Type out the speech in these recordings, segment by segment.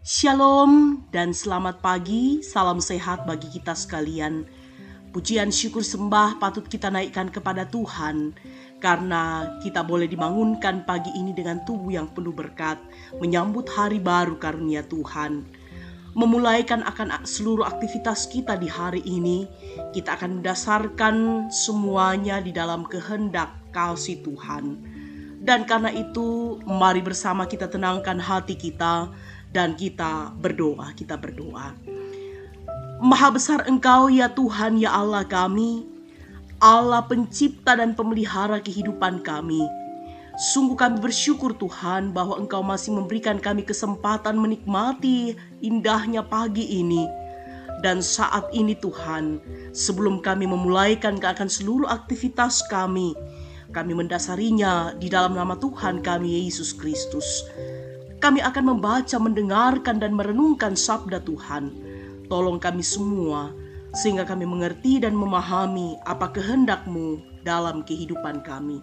Shalom dan selamat pagi, salam sehat bagi kita sekalian. Pujian syukur sembah patut kita naikkan kepada Tuhan, karena kita boleh dibangunkan pagi ini dengan tubuh yang penuh berkat, menyambut hari baru karunia Tuhan. Memulaikan akan seluruh aktivitas kita di hari ini, kita akan mendasarkan semuanya di dalam kehendak kasih Tuhan. Dan karena itu, mari bersama kita tenangkan hati kita, dan kita berdoa. Maha besar Engkau ya Tuhan ya Allah kami, Allah pencipta dan pemelihara kehidupan kami. Sungguh kami bersyukur Tuhan bahwa Engkau masih memberikan kami kesempatan menikmati indahnya pagi ini. Dan saat ini Tuhan, sebelum kami memulaikan akan seluruh aktivitas kami mendasarinya di dalam nama Tuhan kami Yesus Kristus. Kami akan membaca, mendengarkan, dan merenungkan sabda Tuhan. Tolong kami semua, sehingga kami mengerti dan memahami apa kehendak-Mu dalam kehidupan kami.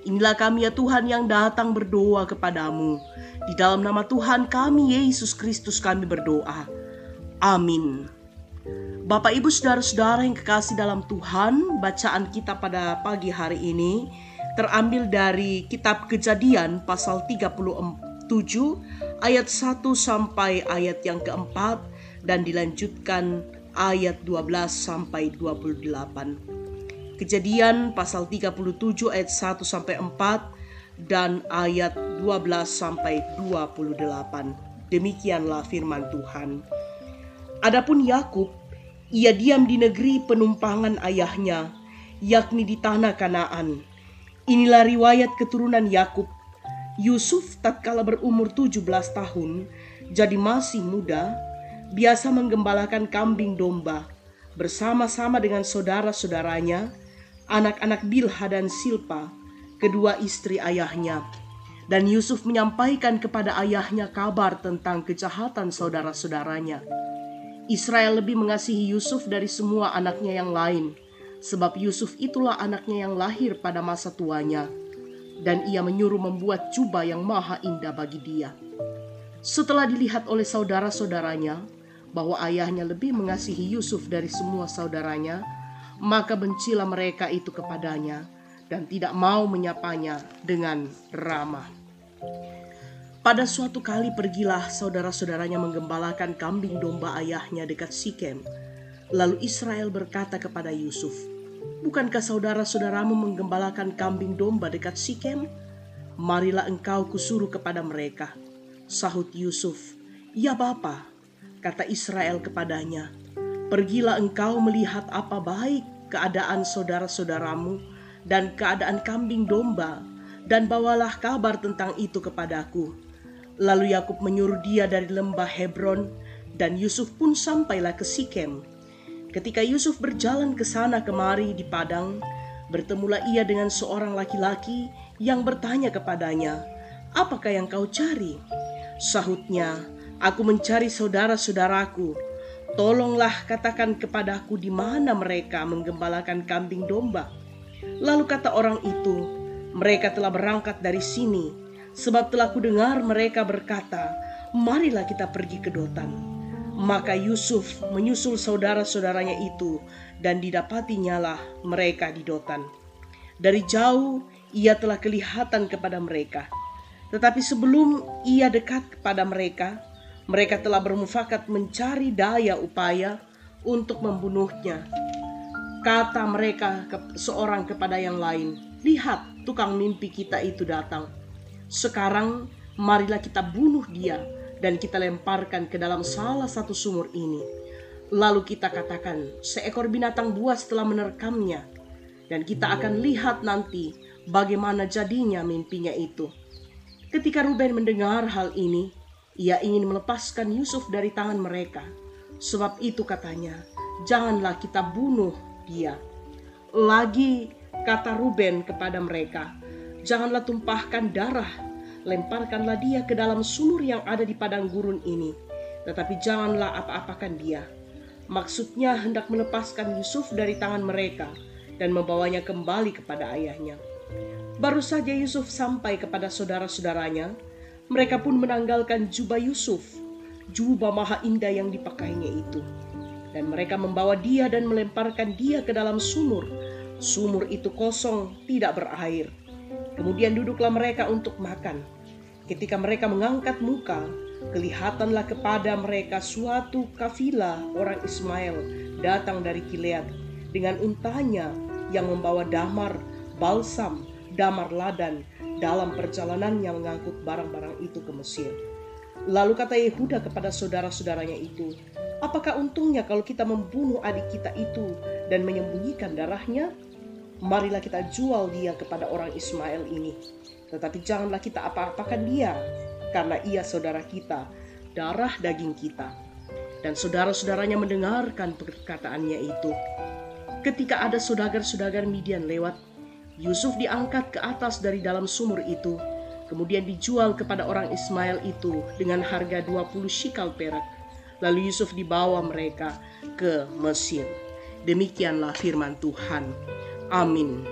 Inilah kami ya Tuhan yang datang berdoa kepadamu. Di dalam nama Tuhan kami, Yesus Kristus kami berdoa. Amin. Bapak, Ibu, Saudara-saudara yang kekasih dalam Tuhan, bacaan kita pada pagi hari ini terambil dari kitab Kejadian pasal 37 ayat 1 sampai ayat yang keempat dan dilanjutkan ayat 12 sampai 28. Kejadian pasal 37 ayat 1 sampai 4 dan ayat 12 sampai 28. Demikianlah firman Tuhan. Adapun Yakub, ia diam di negeri penumpangan ayahnya, yakni di tanah Kanaan. Inilah riwayat keturunan Yakub. Yusuf tatkala berumur 17 tahun, jadi masih muda, biasa menggembalakan kambing domba bersama-sama dengan saudara-saudaranya, anak-anak Bilha dan Silpa, kedua istri ayahnya. Dan Yusuf menyampaikan kepada ayahnya kabar tentang kejahatan saudara-saudaranya. Israel lebih mengasihi Yusuf dari semua anaknya yang lain, sebab Yusuf itulah anaknya yang lahir pada masa tuanya. Dan ia menyuruh membuat jubah yang maha indah bagi dia. Setelah dilihat oleh saudara-saudaranya bahwa ayahnya lebih mengasihi Yusuf dari semua saudaranya, maka bencilah mereka itu kepadanya dan tidak mau menyapanya dengan ramah. Pada suatu kali pergilah saudara-saudaranya menggembalakan kambing domba ayahnya dekat Sikem. Lalu Israel berkata kepada Yusuf, "Bukankah saudara-saudaramu menggembalakan kambing domba dekat Sikem? Marilah engkau kusuruh kepada mereka." Sahut Yusuf, "Ya Bapa." Kata Israel kepadanya, "Pergilah engkau melihat apa baik keadaan saudara-saudaramu dan keadaan kambing domba, dan bawalah kabar tentang itu kepadaku." Lalu Yakub menyuruh dia dari lembah Hebron, dan Yusuf pun sampailah ke Sikem. Ketika Yusuf berjalan ke sana kemari di padang, bertemulah ia dengan seorang laki-laki yang bertanya kepadanya, "Apakah yang kau cari?" Sahutnya, "Aku mencari saudara-saudaraku. Tolonglah katakan kepadaku di mana mereka menggembalakan kambing domba." Lalu kata orang itu, "Mereka telah berangkat dari sini, sebab telah kudengar mereka berkata, 'Marilah kita pergi ke Dotan.'" Maka Yusuf menyusul saudara-saudaranya itu, dan didapatinya mereka di Dotan. Dari jauh ia telah kelihatan kepada mereka. Tetapi sebelum ia dekat kepada mereka, mereka telah bermufakat mencari daya upaya untuk membunuhnya. Kata mereka seorang kepada yang lain, "Lihat, tukang mimpi kita itu datang. Sekarang marilah kita bunuh dia dan kita lemparkan ke dalam salah satu sumur ini. Lalu kita katakan, seekor binatang buas telah menerkamnya, dan kita akan lihat nanti bagaimana jadinya mimpinya itu." Ketika Ruben mendengar hal ini, ia ingin melepaskan Yusuf dari tangan mereka. Sebab itu katanya, "Janganlah kita bunuh dia." Lagi kata Ruben kepada mereka, "Janganlah tumpahkan darah. Lemparkanlah dia ke dalam sumur yang ada di padang gurun ini, tetapi janganlah apa-apakan dia." Maksudnya hendak melepaskan Yusuf dari tangan mereka dan membawanya kembali kepada ayahnya. Baru saja Yusuf sampai kepada saudara-saudaranya, mereka pun menanggalkan jubah Yusuf, jubah maha indah yang dipakainya itu. Dan mereka membawa dia dan melemparkan dia ke dalam sumur. Sumur itu kosong, tidak berair. Kemudian duduklah mereka untuk makan. Ketika mereka mengangkat muka, kelihatanlah kepada mereka suatu kafilah orang Ismail datang dari Gilead dengan untanya yang membawa damar, balsam, damar ladan dalam perjalanannya mengangkut barang-barang itu ke Mesir. Lalu kata Yehuda kepada saudara-saudaranya itu, "Apakah untungnya kalau kita membunuh adik kita itu dan menyembunyikan darahnya? Marilah kita jual dia kepada orang Ismail ini. Tetapi janganlah kita apa-apakan dia, karena ia saudara kita, darah daging kita." Dan saudara-saudaranya mendengarkan perkataannya itu. Ketika ada saudagar-saudagar Midian lewat, Yusuf diangkat ke atas dari dalam sumur itu, kemudian dijual kepada orang Ismail itu dengan harga 20 shikal perak. Lalu Yusuf dibawa mereka ke Mesir. Demikianlah firman Tuhan. Amin.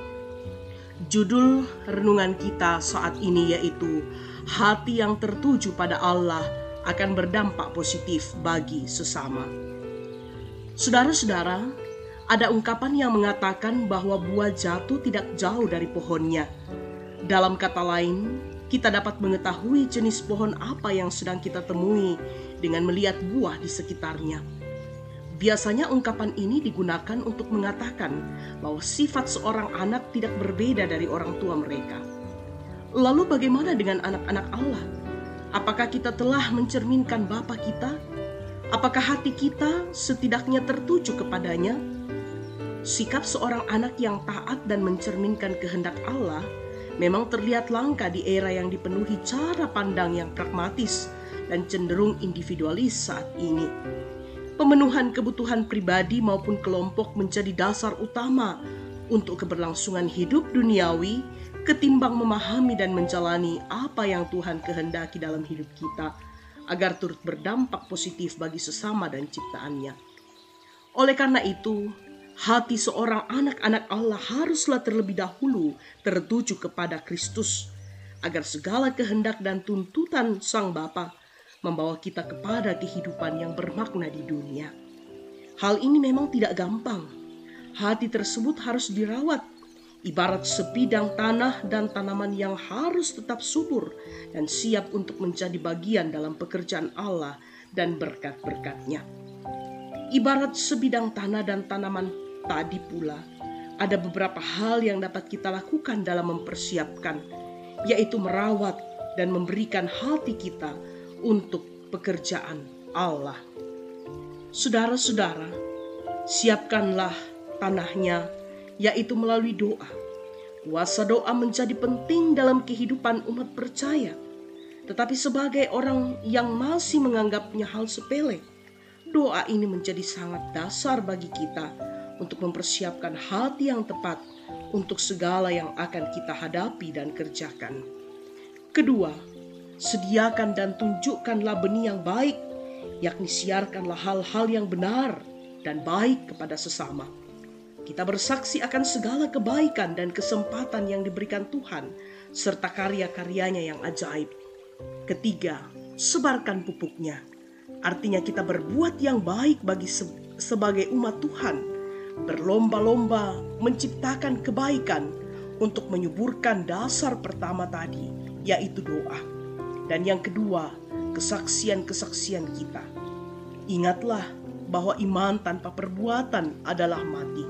Judul renungan kita saat ini yaitu hati yang tertuju pada Allah akan berdampak positif bagi sesama. Saudara-saudara, ada ungkapan yang mengatakan bahwa buah jatuh tidak jauh dari pohonnya. Dalam kata lain, kita dapat mengetahui jenis pohon apa yang sedang kita temui dengan melihat buah di sekitarnya. Biasanya ungkapan ini digunakan untuk mengatakan bahwa sifat seorang anak tidak berbeda dari orang tua mereka. Lalu bagaimana dengan anak-anak Allah? Apakah kita telah mencerminkan Bapa kita? Apakah hati kita setidaknya tertuju kepadanya? Sikap seorang anak yang taat dan mencerminkan kehendak Allah memang terlihat langka di era yang dipenuhi cara pandang yang pragmatis dan cenderung individualis saat ini. Pemenuhan kebutuhan pribadi maupun kelompok menjadi dasar utama untuk keberlangsungan hidup duniawi ketimbang memahami dan menjalani apa yang Tuhan kehendaki dalam hidup kita agar turut berdampak positif bagi sesama dan ciptaannya. Oleh karena itu, hati seorang anak-anak Allah haruslah terlebih dahulu tertuju kepada Kristus, agar segala kehendak dan tuntutan Sang Bapa membawa kita kepada kehidupan yang bermakna di dunia. Hal ini memang tidak gampang. Hati tersebut harus dirawat, ibarat sebidang tanah dan tanaman yang harus tetap subur dan siap untuk menjadi bagian dalam pekerjaan Allah dan berkat-berkat-Nya. Ibarat sebidang tanah dan tanaman tadi pula, ada beberapa hal yang dapat kita lakukan dalam mempersiapkan, yaitu merawat dan memberikan hati kita untuk pekerjaan Allah. Saudara-saudara, siapkanlah tanahnya, yaitu melalui doa. Kuasa doa menjadi penting dalam kehidupan umat percaya. Tetapi sebagai orang yang masih menganggapnya hal sepele, doa ini menjadi sangat dasar bagi kita untuk mempersiapkan hati yang tepat untuk segala yang akan kita hadapi dan kerjakan. Kedua, sediakan dan tunjukkanlah benih yang baik, yakni siarkanlah hal-hal yang benar dan baik kepada sesama. Kita bersaksi akan segala kebaikan dan kesempatan yang diberikan Tuhan, serta karya-karyanya yang ajaib. Ketiga, sebarkan pupuknya. Artinya kita berbuat yang baik bagi sebagai umat Tuhan, berlomba-lomba menciptakan kebaikan untuk menyuburkan dasar pertama tadi, yaitu doa. Dan yang kedua, kesaksian-kesaksian kita. Ingatlah bahwa iman tanpa perbuatan adalah mati.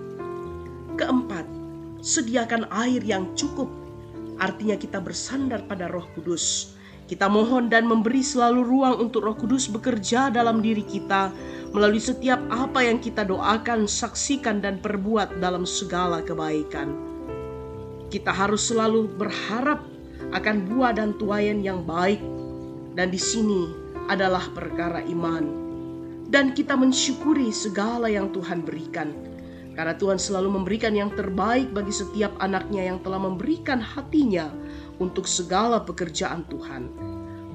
Keempat, sediakan air yang cukup. Artinya kita bersandar pada Roh Kudus. Kita mohon dan memberi selalu ruang untuk Roh Kudus bekerja dalam diri kita melalui setiap apa yang kita doakan, saksikan, dan perbuat dalam segala kebaikan. Kita harus selalu berharap akan buah dan tuaian yang baik, dan di sini adalah perkara iman. Dan kita mensyukuri segala yang Tuhan berikan, karena Tuhan selalu memberikan yang terbaik bagi setiap anaknya yang telah memberikan hatinya untuk segala pekerjaan Tuhan.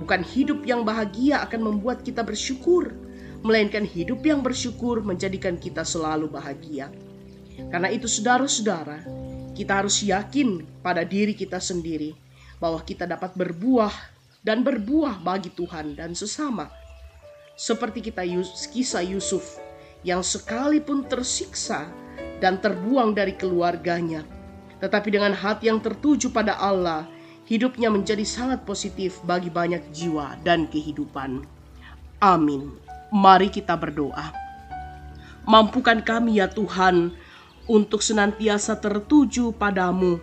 Bukan hidup yang bahagia akan membuat kita bersyukur, melainkan hidup yang bersyukur menjadikan kita selalu bahagia. Karena itu saudara-saudara, kita harus yakin pada diri kita sendiri bahwa kita dapat berbuah dan berbuah bagi Tuhan dan sesama. seperti kisah Yusuf yang sekalipun tersiksa dan terbuang dari keluarganya, tetapi dengan hati yang tertuju pada Allah, hidupnya menjadi sangat positif bagi banyak jiwa dan kehidupan. Amin. Mari kita berdoa. Mampukan kami ya Tuhan untuk senantiasa tertuju padamu,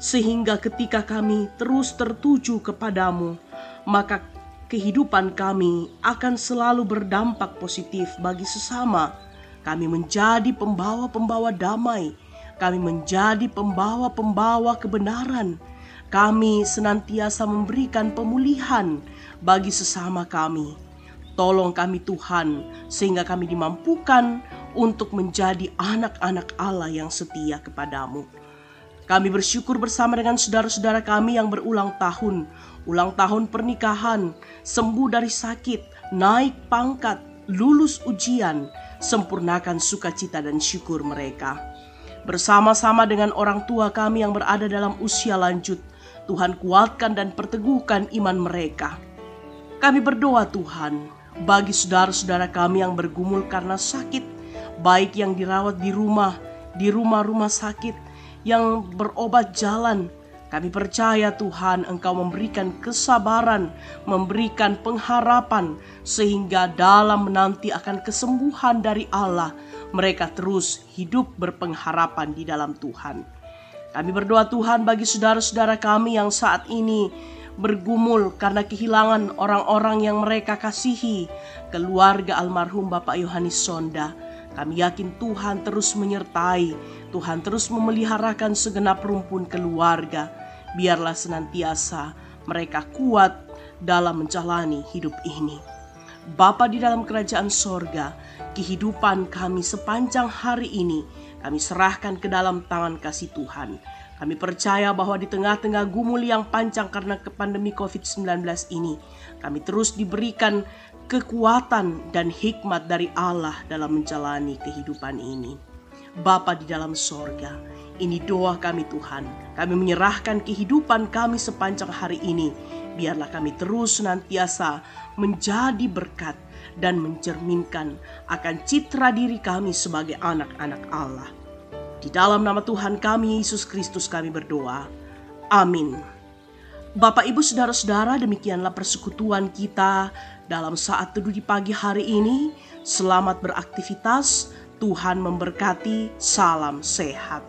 sehingga ketika kami terus tertuju kepadamu, maka kehidupan kami akan selalu berdampak positif bagi sesama. Kami menjadi pembawa-pembawa damai, kami menjadi pembawa-pembawa kebenaran. Kami senantiasa memberikan pemulihan bagi sesama kami. Tolong kami Tuhan, sehingga kami dimampukan untuk menjadi anak-anak Allah yang setia kepadamu. Kami bersyukur bersama dengan saudara-saudara kami yang berulang tahun pernikahan, sembuh dari sakit, naik pangkat, lulus ujian, sempurnakan sukacita dan syukur mereka. Bersama-sama dengan orang tua kami yang berada dalam usia lanjut, Tuhan kuatkan dan perteguhkan iman mereka. Kami berdoa Tuhan, bagi saudara-saudara kami yang bergumul karena sakit, baik yang dirawat di rumah-rumah sakit, yang berobat jalan, kami percaya Tuhan Engkau memberikan kesabaran, memberikan pengharapan, sehingga dalam menanti akan kesembuhan dari Allah, mereka terus hidup berpengharapan di dalam Tuhan. Kami berdoa Tuhan bagi saudara-saudara kami yang saat ini bergumul karena kehilangan orang-orang yang mereka kasihi, keluarga almarhum Bapak Yohanes Sonda. Kami yakin Tuhan terus menyertai, Tuhan terus memeliharakan segenap rumpun keluarga. Biarlah senantiasa mereka kuat dalam menjalani hidup ini. Bapa di dalam kerajaan sorga, kehidupan kami sepanjang hari ini kami serahkan ke dalam tangan kasih Tuhan. Kami percaya bahwa di tengah-tengah gumul yang panjang karena pandemi COVID-19 ini, kami terus diberikan kekuatan dan hikmat dari Allah dalam menjalani kehidupan ini. Bapa di dalam sorga, ini doa kami Tuhan. Kami menyerahkan kehidupan kami sepanjang hari ini. Biarlah kami terus senantiasa menjadi berkat dan mencerminkan akan citra diri kami sebagai anak-anak Allah. Di dalam nama Tuhan kami, Yesus Kristus kami berdoa. Amin. Bapak, Ibu, Saudara-saudara, demikianlah persekutuan kita dalam saat teduh di pagi hari ini. Selamat beraktivitas, Tuhan memberkati, salam sehat.